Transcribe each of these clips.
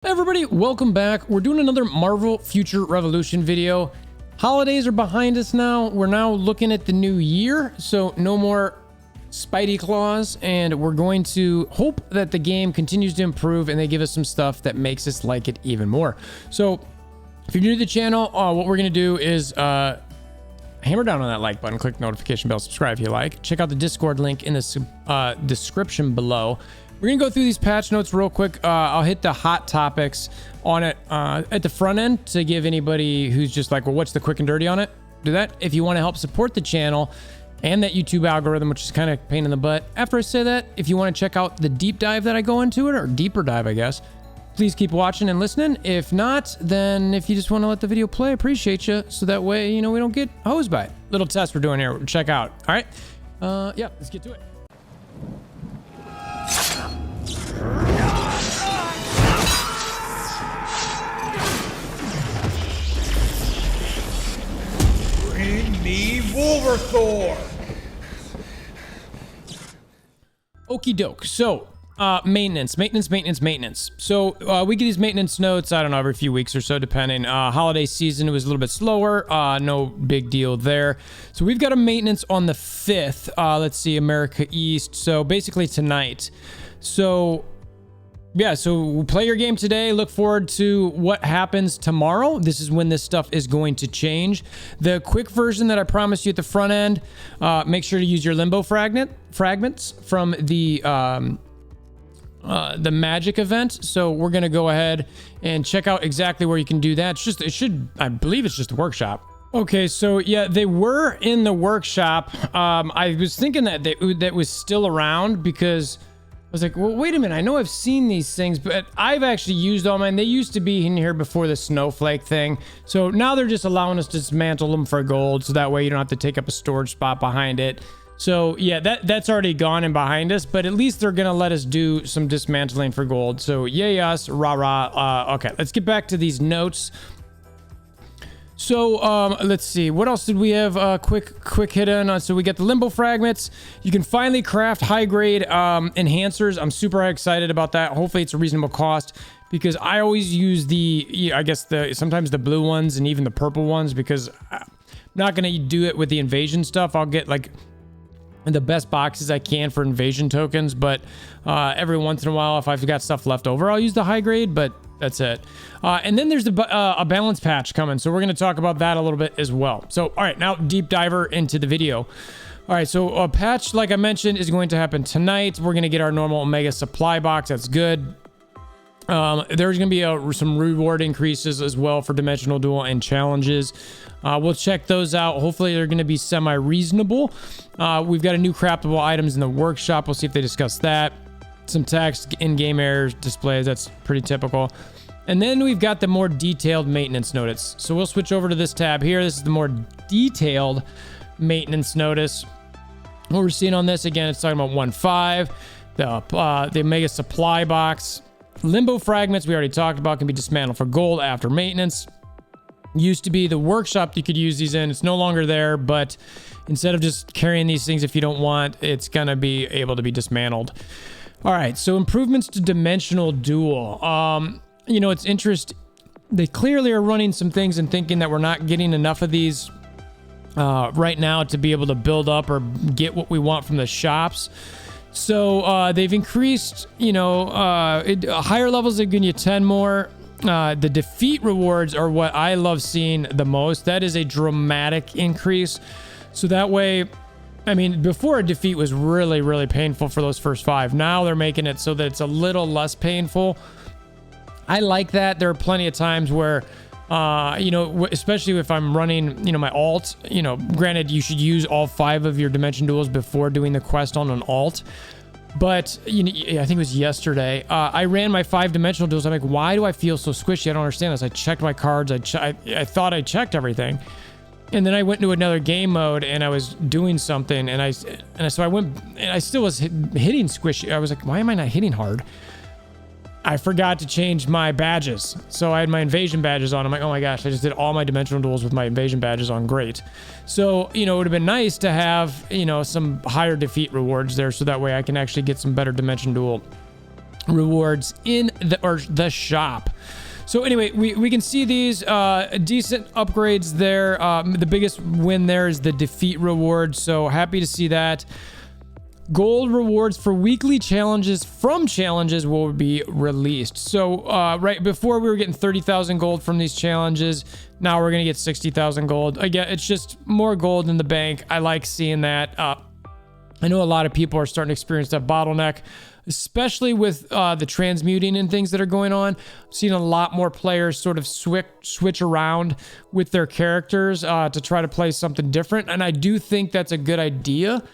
Hey everybody, welcome back. We're doing another Marvel Future Revolution video. Holidays are behind us now. We're now looking at the new year, so no more Spidey claws, and we're going to hope that the game continues to improve and they give us some stuff that makes us like it even more. So if you're new to the channel, what we're going to do is hammer down on that like button, click the notification bell, subscribe if you like. Check out the Discord link in the description below. We're gonna go through these patch notes real quick. I'll hit the hot topics on it at the front end to give anybody who's just like, well, what's the quick and dirty on it? Do that. If you want to help support the channel and that YouTube algorithm, which is kind of a pain in the butt. After I say that, if you want to check out the deep dive that I go into it, or deeper dive, I guess, please keep watching and listening. If not, then if you just want to let the video play, I appreciate you. So that way, you know, we don't get hosed by it. Little test we're doing here. Check out. All right. Yeah, let's get to it. Bring me WolverThor! Okie doke. So, maintenance. So, we get these maintenance notes, I don't know, every few weeks or so, depending. Holiday season, it was a little bit slower. No big deal there. So, we've got a maintenance on the 5th. Let's see, America East. So, basically tonight. So, yeah, so play your game today. Look forward to what happens tomorrow. This is when this stuff is going to change. The quick version that I promised you at the front end, make sure to use your Limbo Fragments from the magic event. So we're going to go ahead and check out exactly where you can do that. I believe it's just a workshop. Okay, so yeah, they were in the workshop. I was thinking that that was still around because I was like, well, wait a minute. I know I've seen these things, but I've actually used all mine. They used to be in here before the snowflake thing. So now they're just allowing us to dismantle them for gold. So that way you don't have to take up a storage spot behind it. So yeah, that's already gone and behind us, but at least they're going to let us do some dismantling for gold. So yay us, rah rah. Okay, let's get back to these notes. So let's see, what else did we have? Quick hit on. So we got the Limbo Fragments. You can finally craft high grade enhancers. I'm super excited about that. Hopefully it's a reasonable cost, because I always use sometimes the blue ones and even the purple ones, because I'm not gonna do it with the invasion stuff. I'll get like the best boxes I can for invasion tokens, but every once in a while, if I've got stuff left over, I'll use the high grade, but that's it. And then there's a balance patch coming, so we're going to talk about that a little bit as well. So, all right, now deep diver into the video. All right, so a patch, like I mentioned, is going to happen tonight. We're going to get our normal Omega supply box. That's good. There's going to be some reward increases as well for Dimensional Duel and challenges. We'll check those out. Hopefully, they're going to be semi-reasonable. We've got a new craftable items in the workshop. We'll see if they discuss that. Some text, in-game errors, displays. That's pretty typical. And then we've got the more detailed maintenance notice. So we'll switch over to this tab here. This is the more detailed maintenance notice. What we're seeing on this, again, it's talking about 1.5. The Omega supply box. Limbo Fragments, we already talked about, can be dismantled for gold after maintenance. Used to be the workshop you could use these in. It's no longer there, but instead of just carrying these things if you don't want, it's going to be able to be dismantled. All right, so improvements to Dimensional Duel. You know, it's interesting. They clearly are running some things and thinking that we're not getting enough of these right now to be able to build up or get what we want from the shops. So they've increased, you know, higher levels are giving you 10 more. The defeat rewards are what I love seeing the most. That is a dramatic increase. So that way, I mean, before a defeat was really, really painful for those first 5. Now they're making it so that it's a little less painful. I like that. There are plenty of times where, you know, especially if I'm running, you know, my alt, you know, granted, you should use all 5 of your Dimension Duels before doing the quest on an alt. But, you know, I think it was yesterday, I ran my 5 Dimensional Duels. I'm like, why do I feel so squishy? I don't understand this. I checked my cards. I thought I checked everything. And then I went into another game mode and I was doing something so I went and I still was hitting squishy. I was like, why am I not hitting hard? I forgot to change my badges. So I had my invasion badges on. I'm like, oh my gosh, I just did all my Dimensional Duels with my invasion badges on. Great. So, you know, it would have been nice to have, you know, some higher defeat rewards there. So that way I can actually get some better Dimension Duel rewards in the shop. So anyway, we can see these decent upgrades there. The biggest win there is the defeat reward, so happy to see that. Gold rewards for weekly challenges from challenges will be released. So right before we were getting 30,000 gold from these challenges, now we're gonna get 60,000 gold. Again, it's just more gold in the bank. I like seeing that. I know a lot of people are starting to experience that bottleneck, especially with the transmuting and things that are going on. I've seen a lot more players sort of switch around with their characters to try to play something different, and I do think that's a good idea.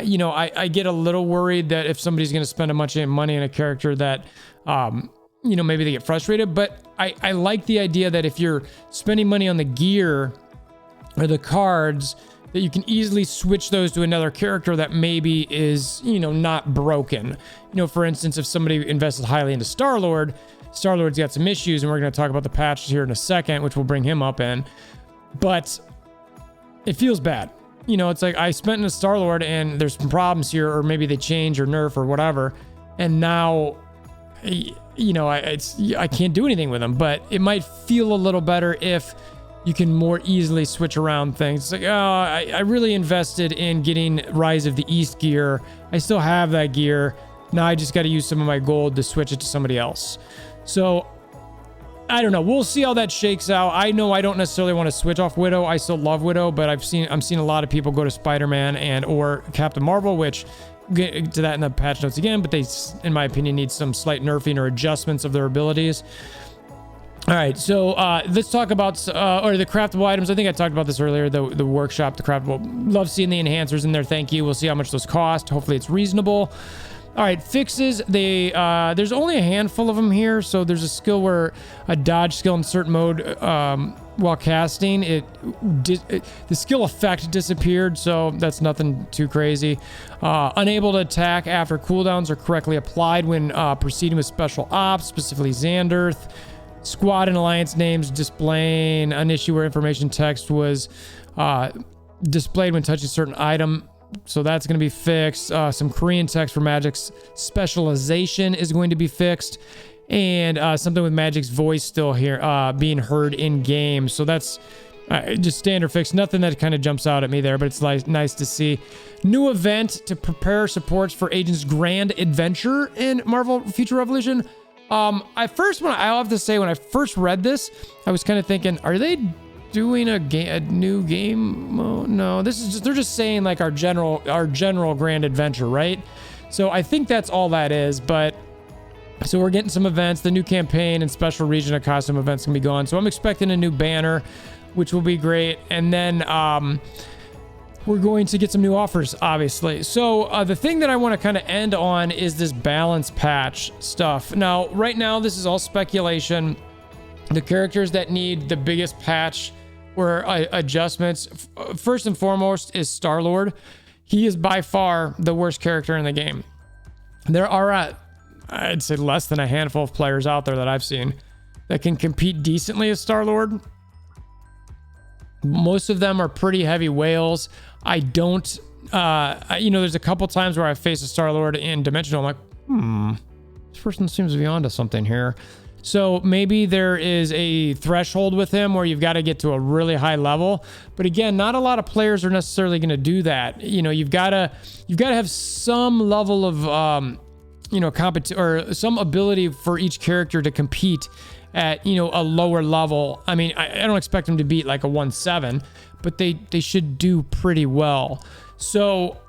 You know, I get a little worried that if somebody's going to spend a bunch of money on a character that, you know, maybe they get frustrated, but I like the idea that if you're spending money on the gear or the cards, that you can easily switch those to another character that maybe is, you know, not broken. You know, for instance, if somebody invested highly into Star-Lord's got some issues, and we're going to talk about the patches here in a second, which will bring him up in, but it feels bad. You know, it's like I spent in a Star-Lord and there's some problems here, or maybe they change or nerf or whatever, and now, you know, I can't do anything with them. But it might feel a little better if you can more easily switch around things. It's like, oh, I really invested in getting Rise of the East gear. I still have that gear. Now I just got to use some of my gold to switch it to somebody else. So I don't know. We'll see how that shakes out. I know I don't necessarily want to switch off Widow. I still love Widow, but I'm seeing a lot of people go to Spider-Man and or Captain Marvel, which we'll get to that in the patch notes again, but they, in my opinion, need some slight nerfing or adjustments of their abilities. All right, so let's talk about or the craftable items. I think I talked about this earlier. The workshop, the craftable. Love seeing the enhancers in there. Thank you. We'll see how much those cost. Hopefully, it's reasonable. All right, fixes. There's only a handful of them here. So there's a skill where a dodge skill in certain mode while casting, the skill effect disappeared. So that's nothing too crazy. Unable to attack after cooldowns are correctly applied when proceeding with special ops, specifically Xanderth. Squad and alliance names displaying an issue where information text was displayed when touching a certain item. So that's going to be fixed. Some Korean text for Magic's specialization is going to be fixed. And something with Magic's voice still here being heard in game. So that's just standard fix. Nothing that kind of jumps out at me there, but it's nice to see. New event to prepare supports for Agent's grand adventure in Marvel Future Revolution. I'll have to say, when I first read this, I was kind of thinking, are they doing a new game mode? No, they're just saying like our general grand adventure, right? So I think that's all that is. But so we're getting some events. The new campaign and special region of costume events can be gone. So I'm expecting a new banner, which will be great. And then we're going to get some new offers, obviously. So the thing that I want to kind of end on is this balance patch stuff. Now, right now, this is all speculation. The characters that need the biggest patch or adjustments, first and foremost, is Star-Lord. He is by far the worst character in the game. There are, I'd say, less than a handful of players out there that I've seen that can compete decently as Star-Lord. Most of them are pretty heavy whales. I don't, there's a couple times where I face a Star-Lord in Dimensional. I'm like, this person seems to be onto something here. So maybe there is a threshold with him where you've got to get to a really high level. But again, not a lot of players are necessarily going to do that. You know, you've got to have some level of, or some ability for each character to compete at, a lower level. I mean, I don't expect them to beat like a 1-7, but they should do pretty well. So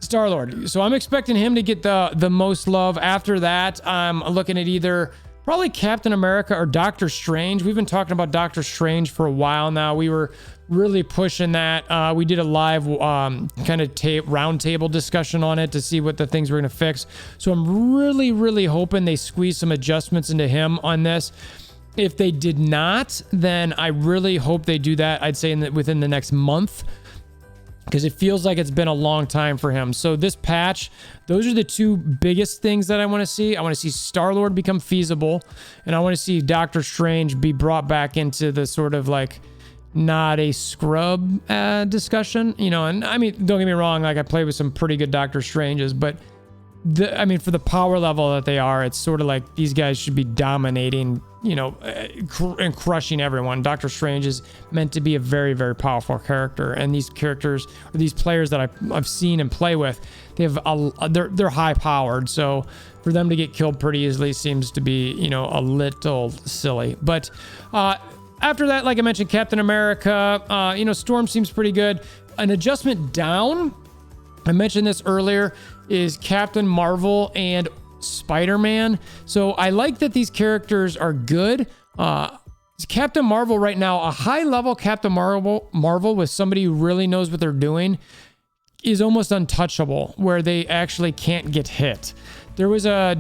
Star-Lord. So I'm expecting him to get the most love. After that, I'm looking at either probably Captain America or Doctor Strange. We've been talking about Doctor Strange for a while now. We were really pushing that. We did a live kind of round table discussion on it to see what the things we're going to fix. So I'm really, really hoping they squeeze some adjustments into him on this. If they did not, then I really hope they do that. I'd say within the next month, because it feels like it's been a long time for him. So this patch, those are the two biggest things that I want to see. I want to see Star-Lord become feasible, and I want to see Doctor Strange be brought back into the sort of like not a scrub discussion, and I mean, don't get me wrong, like I played with some pretty good Doctor Stranges, but I mean, for the power level that they are, it's sort of like these guys should be dominating, you know, and crushing everyone. Doctor Strange is meant to be a very, very powerful character, and these characters, or these players that I've seen and play with, they're high powered. So for them to get killed pretty easily seems to be, you know, a little silly. But after that, like I mentioned, Captain America, you know, Storm seems pretty good. An adjustment down, I mentioned this earlier, is Captain Marvel and Spider-Man. So I like that these characters are good. Captain Marvel right now, a high level Captain Marvel with somebody who really knows what they're doing is almost untouchable, where they actually can't get hit. There was a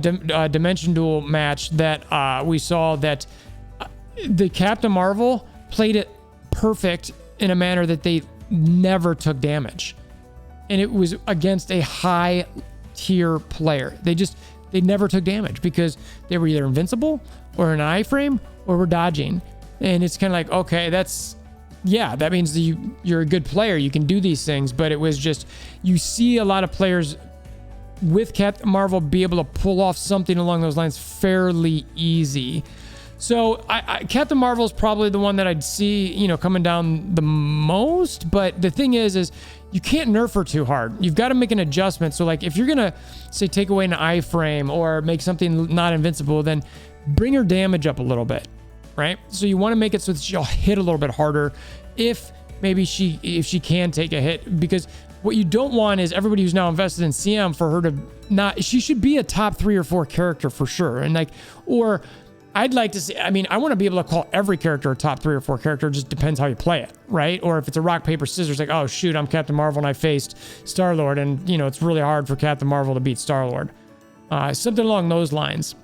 Dimension Duel match that we saw that the Captain Marvel played it perfect in a manner that they never took damage. And it was against a high tier player. They never took damage because they were either invincible or an iframe or were dodging. And it's kind of like, okay, that means that you're a good player. You can do these things. But it was just, you see a lot of players with Captain Marvel be able to pull off something along those lines fairly easy. So Captain Marvel is probably the one that I'd see, you know, coming down the most. But the thing is you can't nerf her too hard. You've got to make an adjustment. So like if you're gonna say take away an iframe or make something not invincible, then bring her damage up a little bit, right? So you want to make it so that she'll hit a little bit harder if she can take a hit, because what you don't want is everybody who's now invested in CM for her to not. She should be a top 3 or 4 character for sure, and like or. I'd like to see, I mean, I want to be able to call every character a top 3 or 4 character. It just depends how you play it, right? Or if it's a rock, paper, scissors, like, oh, shoot, I'm Captain Marvel and I faced Star-Lord. And, you know, it's really hard for Captain Marvel to beat Star-Lord. Something along those lines.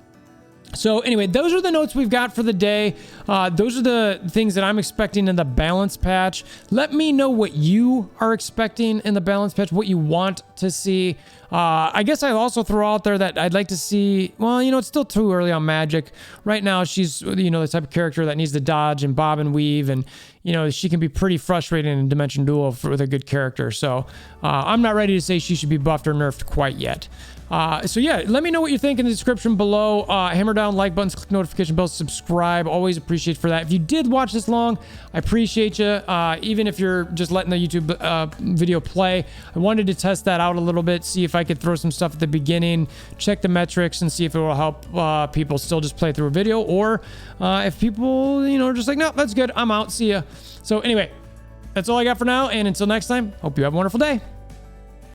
So anyway, those are the notes we've got for the day. Those are the things that I'm expecting in the balance patch. Let me know what you are expecting in the balance patch, what you want to see. I guess I'll also throw out there that I'd like to see, well, you know, it's still too early on Magic. Right now, she's, you know, the type of character that needs to dodge and bob and weave, and, you know, she can be pretty frustrating in Dimension Duel with a good character. So I'm not ready to say she should be buffed or nerfed quite yet. So yeah, let me know what you think in the description below. Hammer down like buttons, click notification bells, subscribe. Always appreciate for that. If you did watch this long, I appreciate you. Even if you're just letting the YouTube video play, I wanted to test that out a little bit, see if I could throw some stuff at the beginning, check the metrics, and see if it will help people still just play through a video, or if people, you know, are just like, no, that's good, I'm out, see ya. So anyway, that's all I got for now, and until next time, hope you have a wonderful day.